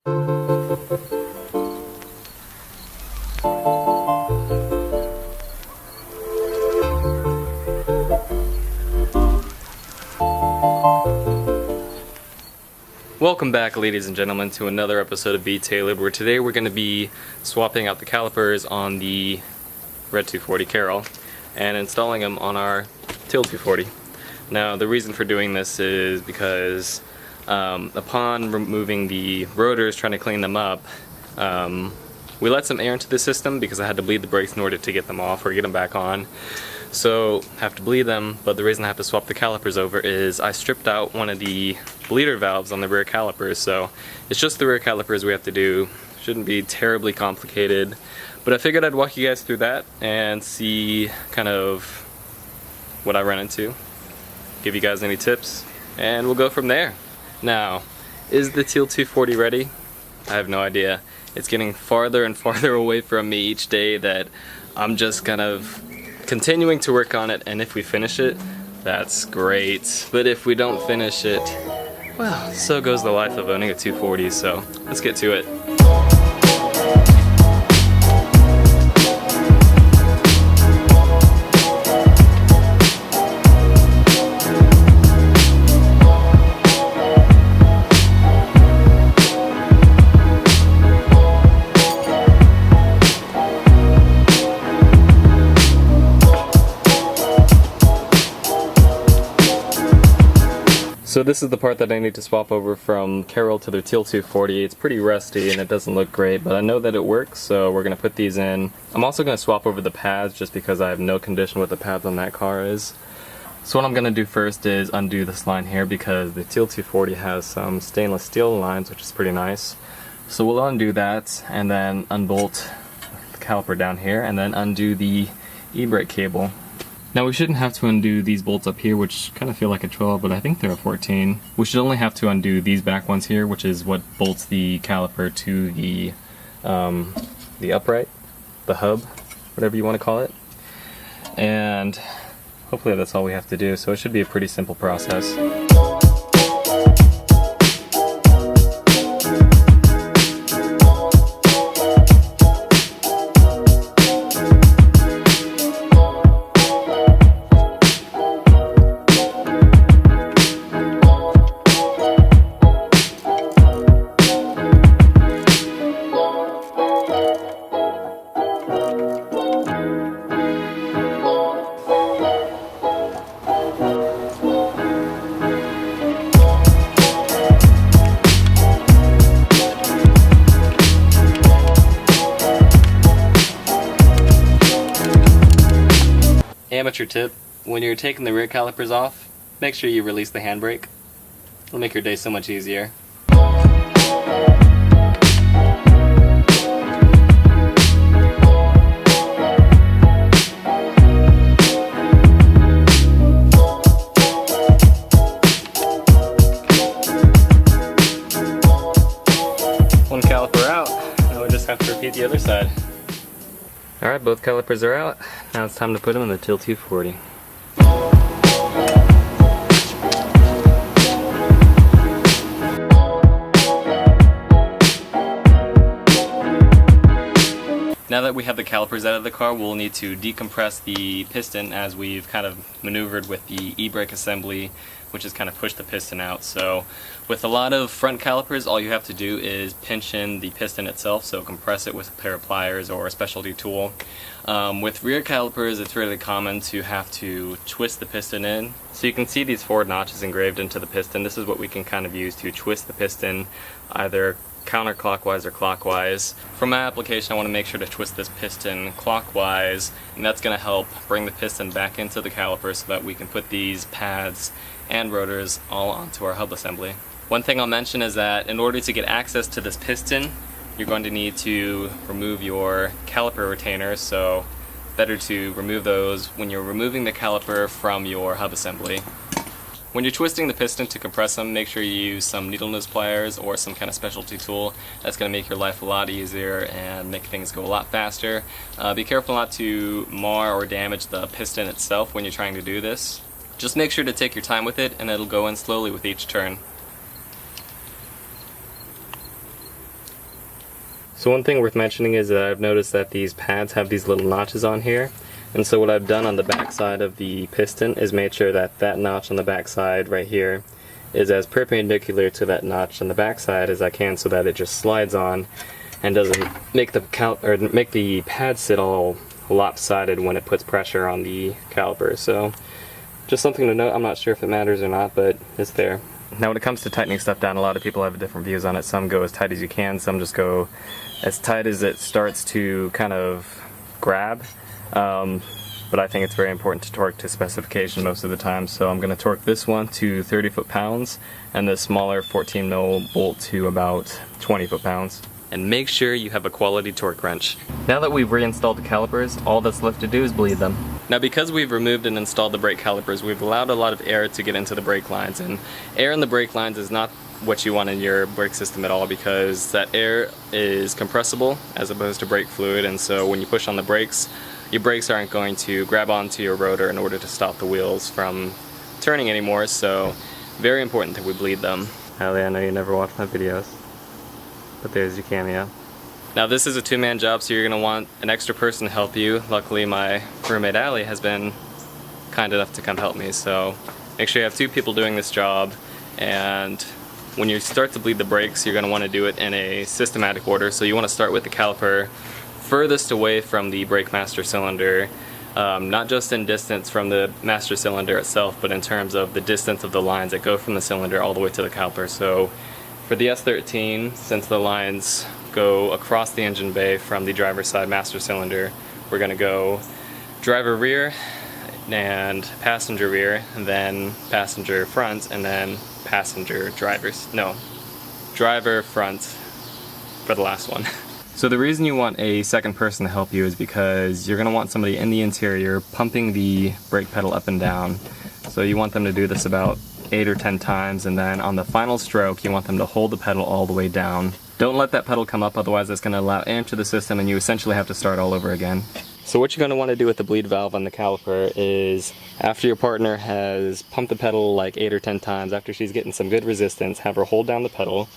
Welcome back, ladies and gentlemen, to another episode of Be Tailored, where today we're going to be swapping out the calipers on the Red 240 Carol and installing them on our Teal 240. Now, the reason for doing this is because upon removing the rotors, trying to clean them up, we let some air into the system because I had to bleed the brakes in order to get them off or get them back on. So have to bleed them, but the reason I have to swap the calipers over is I stripped out one of the bleeder valves on the rear calipers, so it's just the rear calipers we have to do. Shouldn't be terribly complicated, but I figured I'd walk you guys through that and see kind of what I run into, give you guys any tips, and we'll go from there. Now, is the Teal 240 ready? I have no idea. It's getting farther and farther away from me each day that I'm just kind of continuing to work on it, and if we finish it, that's great. But if we don't finish it, well, so goes the life of owning a 240, so let's get to it. So this is the part that I need to swap over from Carol to their Teal 240. It's pretty rusty and it doesn't look great, but I know that it works, so we're going to put these in. I'm also going to swap over the pads just because I have no condition what the pads on that car is. So what I'm going to do first is undo this line here because the Teal 240 has some stainless steel lines, which is pretty nice. So we'll undo that and then unbolt the caliper down here and then undo the e-brake cable. Now we shouldn't have to undo these bolts up here, which kind of feel like a 12, but I think they're a 14. We should only have to undo these back ones here, which is what bolts the caliper to the upright, the hub, whatever you want to call it. And hopefully that's all we have to do, so it should be a pretty simple process. Amateur tip, when you're taking the rear calipers off, make sure you release the handbrake. It'll make your day so much easier. One caliper out, now we just have to repeat the other side. Alright, both calipers are out. Now it's time to put them in the Teal 240. Now that we have the calipers out of the car, we'll need to decompress the piston as we've kind of maneuvered with the e-brake assembly, which has kind of pushed the piston out. So with a lot of front calipers, all you have to do is pinch in the piston itself, so compress it with a pair of pliers or a specialty tool. With rear calipers, it's really common to have to twist the piston in. So you can see these 4 notches engraved into the piston. This is what we can kind of use to twist the piston either counterclockwise or clockwise. For my application, I want to make sure to twist this piston clockwise, and that's going to help bring the piston back into the caliper so that we can put these pads and rotors all onto our hub assembly. One thing I'll mention is that in order to get access to this piston, you're going to need to remove your caliper retainers, so better to remove those when you're removing the caliper from your hub assembly. When you're twisting the piston to compress them, make sure you use some needle nose pliers or some kind of specialty tool. That's going to make your life a lot easier and make things go a lot faster. Be careful not to mar or damage the piston itself when you're trying to do this. Just make sure to take your time with it, and it'll go in slowly with each turn. So one thing worth mentioning is that I've noticed that these pads have these little notches on here. And so what I've done on the back side of the piston is made sure that that notch on the back side right here is as perpendicular to that notch on the back side as I can, so that it just slides on and doesn't make the pad sit all lopsided when it puts pressure on the caliper. So just something to note. I'm not sure if it matters or not, but it's there. Now when it comes to tightening stuff down, a lot of people have different views on it. Some go as tight as you can, some just go as tight as it starts to kind of grab. But I think it's very important to torque to specification most of the time, so I'm going to torque this one to 30 foot-pounds and the smaller 14 mil bolt to about 20 foot-pounds. And make sure you have a quality torque wrench. Now that we've reinstalled the calipers, all that's left to do is bleed them. Now because we've removed and installed the brake calipers, we've allowed a lot of air to get into the brake lines, and air in the brake lines is not what you want in your brake system at all, because that air is compressible as opposed to brake fluid, and so when you push on the brakes, your brakes aren't going to grab onto your rotor in order to stop the wheels from turning anymore, so very important that we bleed them. Allie, I know you never watch my videos, but there's your cameo. Now this is a two-man job, so you're going to want an extra person to help you. Luckily my roommate Allie has been kind enough to come help me, so make sure you have two people doing this job, and when you start to bleed the brakes, you're going to want to do it in a systematic order. So you want to start with the caliper furthest away from the brake master cylinder, not just in distance from the master cylinder itself, but in terms of the distance of the lines that go from the cylinder all the way to the caliper. So for the S13, since the lines go across the engine bay from the driver's side master cylinder, we're going to go driver rear and passenger rear, and then passenger front, and then passenger driver front for the last one. So the reason you want a second person to help you is because you're going to want somebody in the interior pumping the brake pedal up and down. So you want them to do this about 8 or 10 times, and then on the final stroke you want them to hold the pedal all the way down. Don't let that pedal come up, otherwise it's going to allow air into the system and you essentially have to start all over again. So what you're going to want to do with the bleed valve on the caliper is, after your partner has pumped the pedal like 8 or 10 times, after she's getting some good resistance, have her hold down the pedal,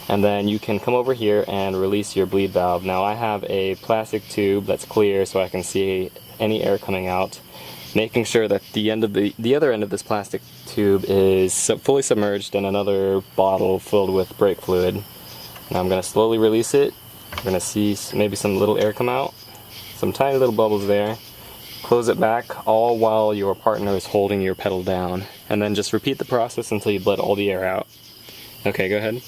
and then you can come over here and release your bleed valve. Now I have a plastic tube that's clear so I can see any air coming out, making sure that the other end of this plastic tube is fully submerged in another bottle filled with brake fluid. Now I'm going to slowly release it. You're going to see maybe some little air come out, some tiny little bubbles there. Close it back, all while your partner is holding your pedal down, and then just repeat the process until you've let all the air out. Okay, go ahead.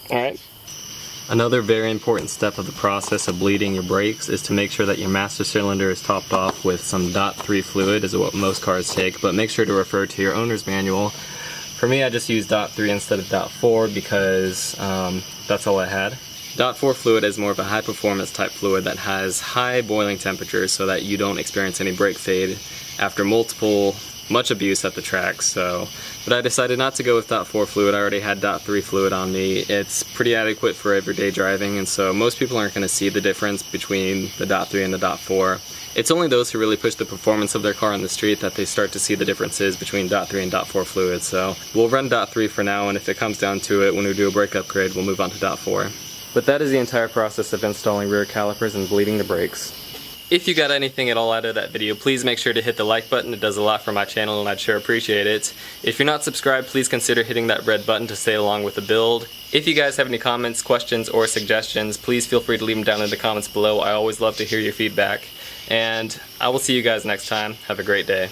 Alright. Another very important step of the process of bleeding your brakes is to make sure that your master cylinder is topped off with some .3 fluid, is what most cars take, but make sure to refer to your owner's manual. For me, I just used .3 instead of .4 because that's all I had. .4 fluid is more of a high performance type fluid that has high boiling temperatures so that you don't experience any brake fade after much abuse at the track. But I decided not to go with .4 fluid. I already had .3 fluid on me. It's pretty adequate for everyday driving, and so most people aren't going to see the difference between the .3 and the .4. It's only those who really push the performance of their car on the street that they start to see the differences between .3 and .4 fluid. So we'll run .3 for now, and if it comes down to it, when we do a brake upgrade, we'll move on to .4. But that is the entire process of installing rear calipers and bleeding the brakes. If you got anything at all out of that video, please make sure to hit the like button. It does a lot for my channel and I'd sure appreciate it. If you're not subscribed, please consider hitting that red button to stay along with the build. If you guys have any comments, questions, or suggestions, please feel free to leave them down in the comments below. I always love to hear your feedback. And I will see you guys next time. Have a great day.